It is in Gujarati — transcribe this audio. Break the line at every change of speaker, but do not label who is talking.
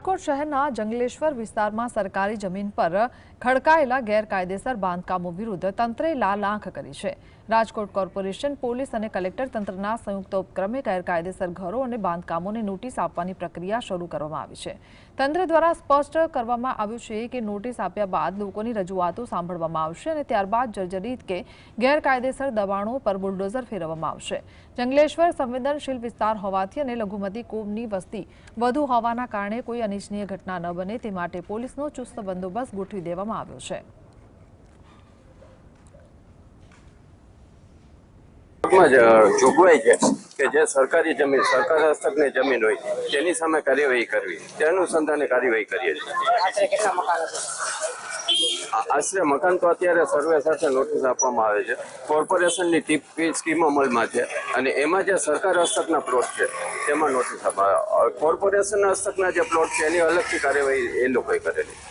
રાજકોટ શહેરના જંગલેશ્વર વિસ્તારમાં સરકારી જમીન પર ખડકાયેલા ગેરકાયદેસર બાંધકામો વિરુદ્ધ તંત્રે લાલ આંખ કરી છે। રાજકોટ કોર્પોરેશન, પોલીસ અને કલેક્ટર તંત્રના સંયુક્ત ઉપક્રમે ગેરકાયદેસર ઘરો અને બાંધકામોને નોટિસ આપવાની પ્રક્રિયા શરૂ કરવામાં આવી છે। તંત્ર દ્વારા સ્પષ્ટ કરવામાં આવ્યું છે કે નોટિસ આપ્યા બાદ લોકોની રજૂઆતો સાંભળવામાં આવશે અને ત્યારબાદ જર્જરિત કે ગેરકાયદેસર દબાણો પર બુલડોઝર ફેરવવામાં આવશે। જંગલેશ્વર સંવેદનશીલ વિસ્તાર હોવાથી અને લઘુમતી કોમની વસ્તી વધુ હોવાના કારણે કોઈ અનિચ્છનીય ઘટના ન બને તે માટે પોલીસનો ચુસ્ત બંદોબસ્ત ગોઠવી દેવામાં આવ્યો છે।
જોગવાઈ છે કે જે સરકારી જમીન, સરકાર હસ્તકની જમીન હોય તેની સામે કાર્યવાહી કરવી, તે અનુસંધાને કાર્યવાહી કરીએ છીએ। આશરે મકાન તો અત્યારે સર્વે સાથે નોટિસ આપવામાં આવે છે। કોર્પોરેશનની ટીપી સ્કીમ અમલમાં છે અને એમાં જે સરકાર હસ્તકના પ્લોટ છે તેમાં નોટિસ આપવામાં આવે। કોર્પોરેશન હસ્તકના જે પ્લોટ છે એની અલગથી કાર્યવાહી એ લોકોએ કરેલી।